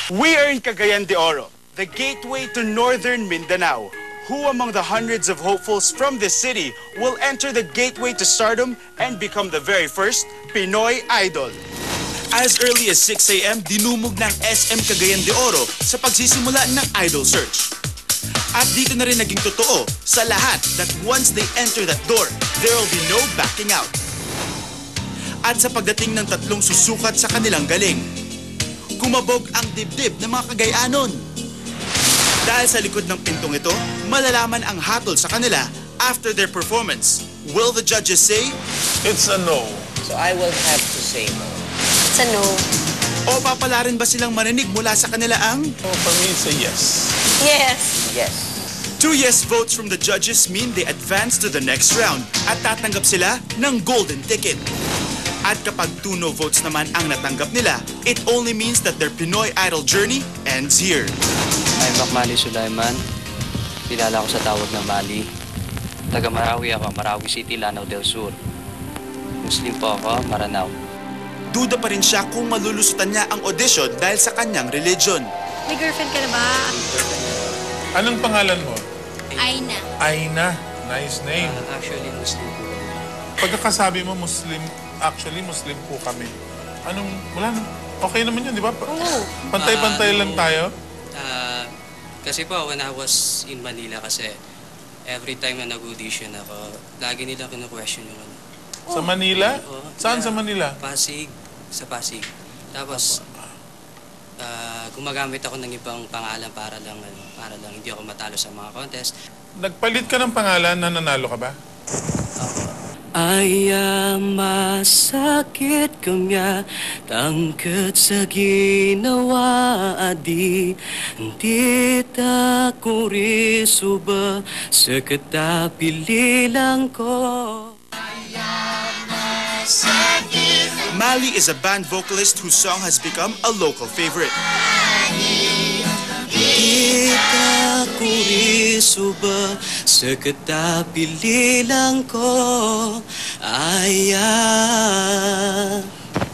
We are in Cagayan de Oro, the gateway to northern Mindanao. Who among the hundreds of hopefuls from this city will enter the gateway to stardom and become the very first Pinoy idol? As early as 6 a.m., dinumog ng SM Cagayan de Oro sa pagsisimula ng idol search. At dito na rin naging totoo sa lahat that once they enter that door, there will be no backing out. At sa pagdating ng tatlong susukat sa kanilang galing, kumabog ang dibdib ng mga Cagayanon. Dahil sa likod ng pintong ito, malalaman ang hatol sa kanila after their performance. Will the judges say? It's a no. So I will have to say no. It's a no. O papalarin ba silang maninig mula sa kanila ang? So for me, it's a yes. Yes. Yes. 2 yes votes from the judges mean they advance to the next round at tatanggap sila ng golden ticket. At kapag 2 no votes naman ang natanggap nila, it only means that their Pinoy Idol journey ends here. I'm Mali Sulaiman. Kilala ko sa tawag na Mali. Taga Marawi ako, Marawi City, Lanao del Sur. Muslim po ako, Maranao. Duda pa rin siya kung malulusutan niya ang audition dahil sa kanyang religion. May girlfriend ka na ba? Anong pangalan mo? Aina. Aina. Nice name. Actually, Muslim po. Pagkakasabi mo Muslim, actually Muslim po kami. Anong, wala na. Okay naman yun, di ba? Pantay-pantay lang tayo. Kasi po, when I was in Manila kasi, every time na nag-audition ako, lagi nila kinu-question yung ano. Sa Manila? Oo. Saan sa Manila? Pasig. Sa Pasig. Tapos, gumagamit ako ng ibang pangalan para lang hindi ako matalo sa mga contest. Nagpalit ka ng pangalan na nanalo ka ba? Ay masakit kamya tangkat sa ginawa di ako risuba sa katapililang ko. Mali is a band vocalist whose song has become a local favorite. Ako risuba sa katapililang ko.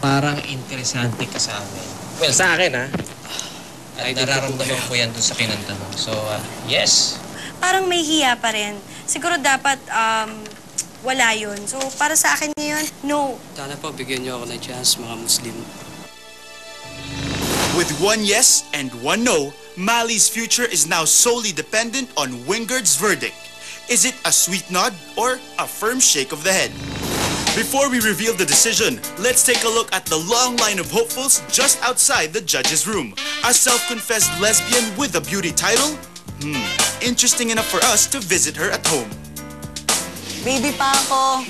Parang interesante ka sa amin. Well, sa akin ha. At nararamdaman ko yan dun sa kinanta mo. So, yes. Parang may hiya pa rin. Siguro dapat wala yun. So, para sa akin ngayon, no. Sana po bigyan niyo ako ng chance, mga Muslim. With 1 yes and 1 no, Mali's future is now solely dependent on Wingard's verdict. Is it a sweet nod or a firm shake of the head? Before we reveal the decision, let's take a look at the long line of hopefuls just outside the judge's room. A self-confessed lesbian with a beauty title? Interesting enough for us to visit her at home. Baby pa ako.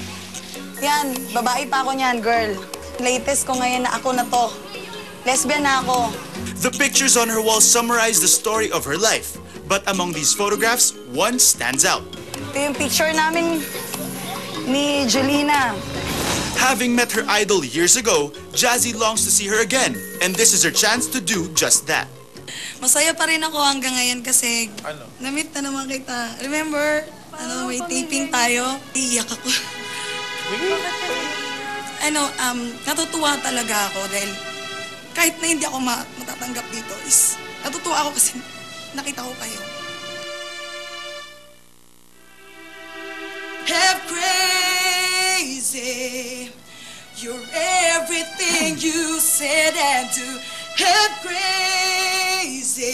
Yan, babae pa ako niyan, girl. Latest ko ngayon na ako na to. Lesbian na ako. The pictures on her wall summarize the story of her life. But among these photographs, one stands out. Ito yung picture namin ni Julina. Having met her idol years ago, Jazzy longs to see her again. And this is her chance to do just that. Masaya pa rin ako hanggang ngayon kasi Ano? na-meet na naman kita. Remember? May taping tayo. Iiyak ako. Natutuwa talaga ako dahil kahit na hindi ako matatanggap dito is natutuwa ako kasi nakita ko kayo. Have crazy, you're everything you said and do. Have crazy,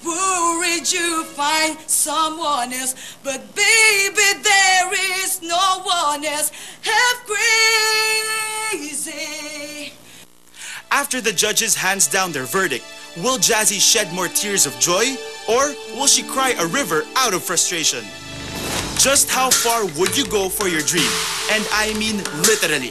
worried you find someone else, but baby there is no one else. Have crazy. After the judges hands down their verdict, will Jazzy shed more tears of joy or will she cry a river out of frustration? Just how far would you go for your dream? And I mean literally.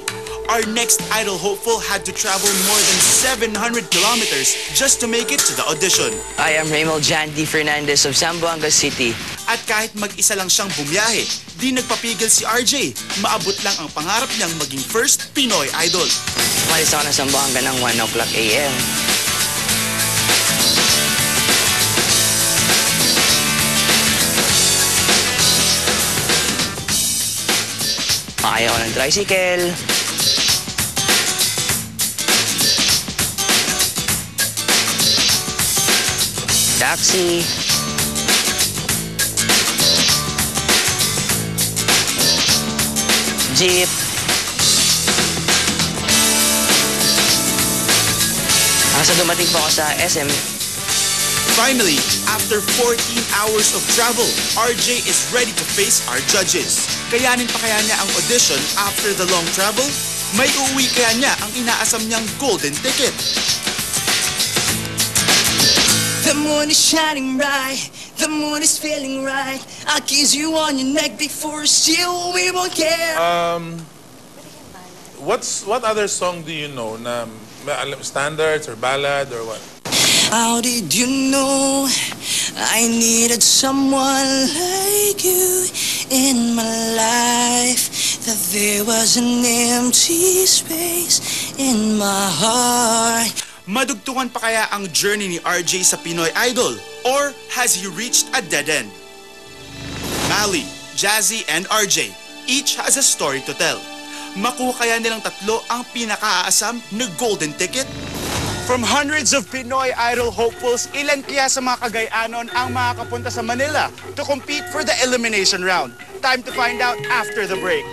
Our next idol hopeful had to travel more than 700 kilometers just to make it to the audition. I am Raymond Jandy Fernandez of Zamboanga City. At kahit mag-isa lang siyang bumiyahe, di nagpapigil si RJ. Maabot lang ang pangarap niyang maging first Pinoy idol. Umalis ako ng Zamboanga ng 1 o'clock a.m. Makaya ako ng tricycle. taxi, jeep, hanggang sa dumating po ako sa SM. Finally, after 14 hours of travel, RJ is ready to face our judges. Kayanin pa kaya niya ang audition after the long travel? May uuwi kaya niya ang inaasam niyang golden ticket? The moon is shining bright, the moon is feeling right. I'll kiss you on your neck before still we won't care. What other song do you know na standards or ballad or what? How did you know I needed someone like you in my life? That there was an empty space in my heart. Madugtungan pa kaya ang journey ni RJ sa Pinoy Idol? Or has he reached a dead end? Mali, Jazzy, and RJ, each has a story to tell. Makuha kaya nilang tatlo ang pinakaasam na golden ticket? From hundreds of Pinoy Idol hopefuls, ilan kaya sa mga Cagayanon ang makakapunta sa Manila to compete for the elimination round? Time to find out after the break.